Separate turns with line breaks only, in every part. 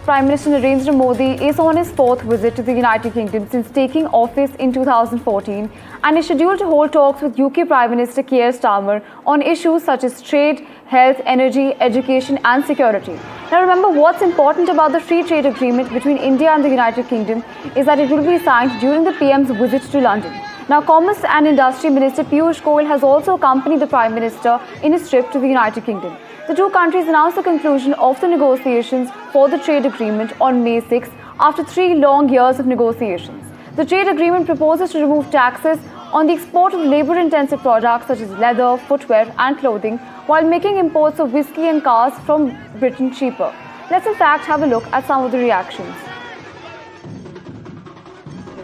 Prime Minister Narendra Modi is on his fourth visit to the United Kingdom since taking office in 2014 and is scheduled to hold talks with UK Prime Minister Keir Starmer on issues such as trade, health, energy, education and security. Now remember, what's important about the free trade agreement between India and the United Kingdom is that it will be signed during the PM's visit to London. Now, Commerce and Industry Minister Piyush Goyal has also accompanied the Prime Minister in his trip to the United Kingdom. The two countries announced the conclusion of the negotiations for the trade agreement on May 6 after 3 long years of negotiations. The trade agreement proposes to remove taxes on the export of labour-intensive products such as leather, footwear and clothing, while making imports of whiskey and cars from Britain cheaper. Let's in fact have a look at some of the reactions.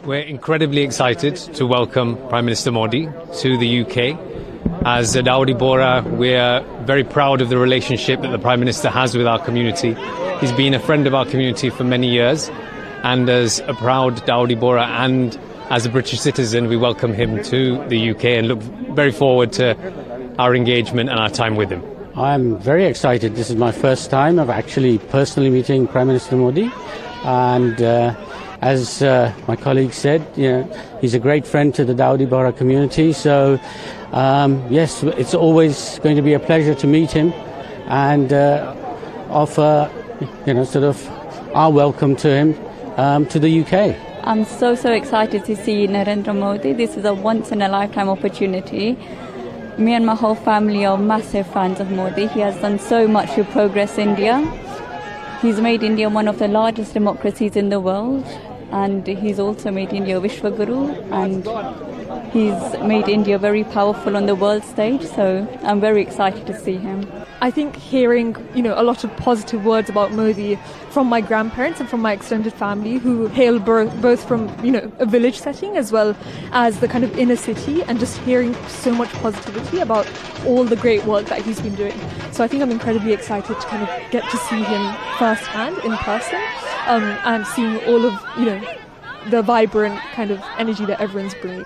We're incredibly excited to welcome Prime Minister Modi to the UK. As Dawoodi Bohra, we're very proud of the relationship that the Prime Minister has with our community. He's been a friend of our community for many years, and as a proud Dawoodi Bohra and as a British citizen, we welcome him to the UK and look very forward to our engagement and our time with him.
I'm very excited. This is my first time of actually personally meeting Prime Minister Modi, and as my colleague said, he's a great friend to the Dawoodi Bohra community. So yes, it's always going to be a pleasure to meet him and offer, sort of our welcome to him to the UK.
I'm so excited to see Narendra Modi. This is a once-in-a-lifetime opportunity. Me and my whole family are massive fans of Modi. He has done so much to progress India. He's made India one of the largest democracies in the world, and he's also made India Vishwaguru, and he's made India very powerful on the world stage. So I'm very excited to see him.
I think hearing, a lot of positive words about Modi from my grandparents and from my extended family who hail both from, a village setting as well as the kind of inner city, and just hearing so much positivity about all the great work that he's been doing. So I think I'm incredibly excited to kind of get to see him firsthand in person, and seeing all of, the vibrant kind of energy that everyone's bringing.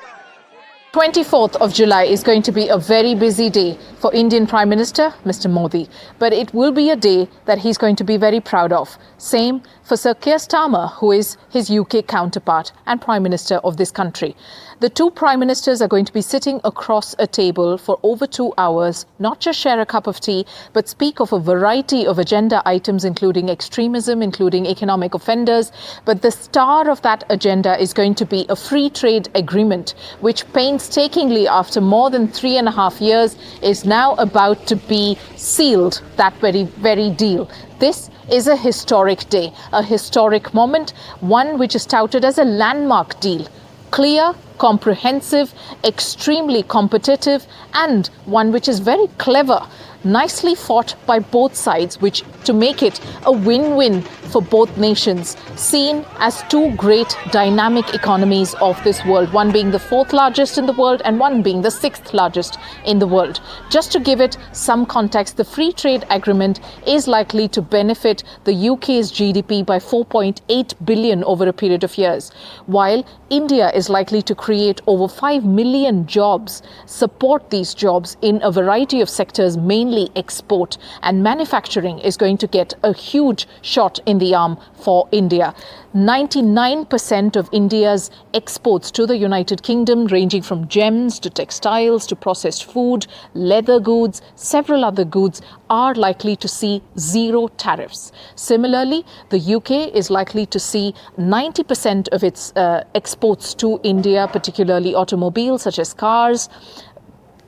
24th of July is going to be a very busy day for Indian Prime Minister Mr. Modi, but it will be a day that he's going to be very proud of. Same for Sir Keir Starmer, who is his UK counterpart and Prime Minister of this country. The two Prime Ministers are going to be sitting across a table for over 2 hours, not just share a cup of tea, but speak of a variety of agenda items, including extremism, including economic offenders. But the star of that agenda is going to be a free trade agreement, which painstakingly, after more than 3.5 years, is now about to be sealed, that very deal. This is a historic day, a historic moment, one which is touted as a landmark deal. Clear, comprehensive, extremely competitive, and one which is very clever, nicely fought by both sides, which to make it a win-win for both nations, seen as two great dynamic economies of this world, one being the 4th largest in the world and one being the 6th largest in the world. Just to give it some context, the free trade agreement is likely to benefit the UK's GDP by 4.8 billion over a period of years, while India is likely to create over 5 million jobs, support these jobs in a variety of sectors, mainly export, and manufacturing is going to get a huge shot in the arm for India. 99% of India's exports to the United Kingdom, ranging from gems to textiles to processed food, leather goods, several other goods, are likely to see 0 tariffs. Similarly, the UK is likely to see 90% of its exports to India, particularly automobiles such as cars,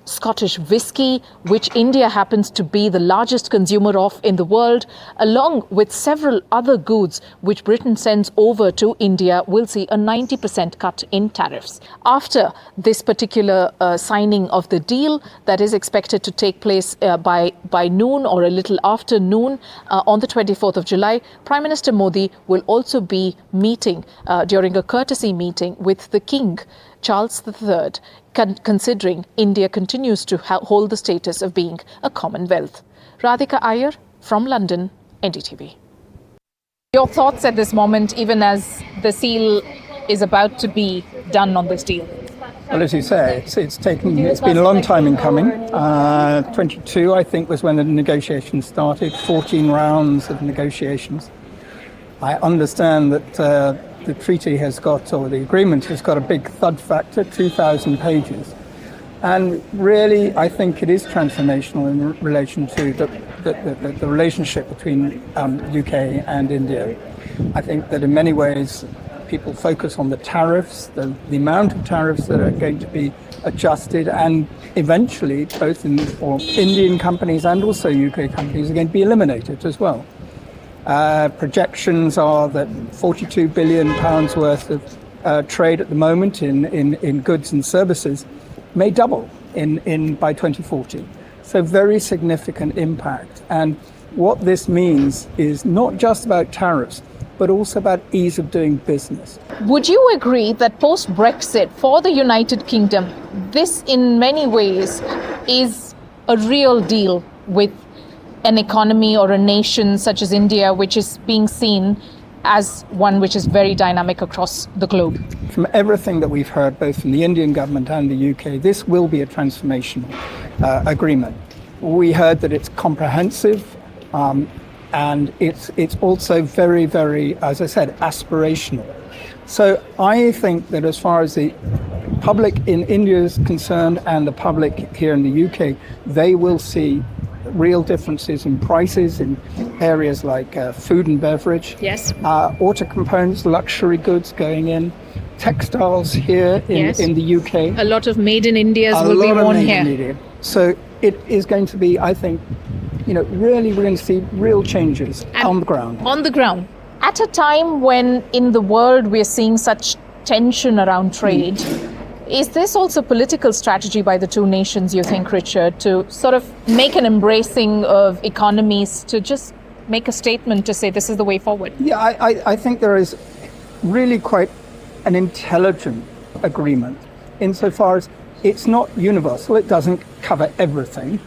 Scottish whisky, which India happens to be the largest consumer of in the world, along with several other goods which Britain sends over to India, will see a 90% cut in tariffs. After this particular signing of the deal that is expected to take place by noon or a little after noon on the 24th of July, Prime Minister Modi will also be meeting during a courtesy meeting with the King, Charles III, considering India continues to hold the status of being a Commonwealth. Radhika Iyer from London, NDTV. Your thoughts at this moment, even as the seal is about to be done on this deal?
Well, as you say, it's been a long time in coming. 22, I think, was when the negotiations started. 14 rounds of negotiations. I understand that the treaty has got, or the agreement has got a big thud factor, 2,000 pages. And really, I think it is transformational in relation to the relationship between UK and India. I think that in many ways, people focus on the tariffs, the amount of tariffs that are going to be adjusted, and eventually, both for Indian companies and also UK companies, are going to be eliminated as well. Projections are that £42 billion worth of trade at the moment in goods and services may double by 2040. So very significant impact. And what this means is not just about tariffs, but also about ease of doing business.
Would you agree that post-Brexit for the United Kingdom, this in many ways is a real deal with an economy or a nation such as India, which is being seen as one which is very dynamic across the globe?
From everything that we've heard, both from the Indian government and the UK, this will be a transformational agreement. We heard that it's comprehensive, and it's also very, very, as I said, aspirational. So I think that as far as the public in India is concerned and the public here in the UK, they will see real differences in prices in areas like food and beverage,
Yes.
Auto components, luxury goods going in, textiles here in the UK.
A lot of made in Indias will be worn here.
So it is going to be, I think, really we're going to see real changes on the ground.
On the ground. At a time when in the world we're seeing such tension around trade, is this also political strategy by the two nations, you think, Richard, to sort of make an embracing of economies, to just make a statement to say this is the way forward?
Yeah, I think there is really quite an intelligent agreement insofar as it's not universal, it doesn't cover everything.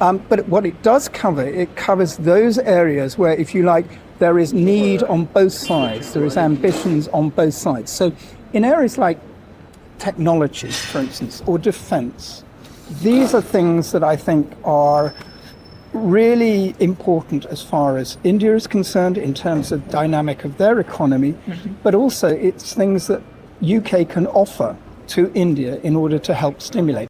But what it does cover, it covers those areas where, if you like, there is need on both sides, there is ambitions on both sides. So in areas like technology, for instance, or defense, these are things that I think are really important as far as India is concerned in terms of dynamic of their economy, but also it's things that UK can offer to India in order to help stimulate.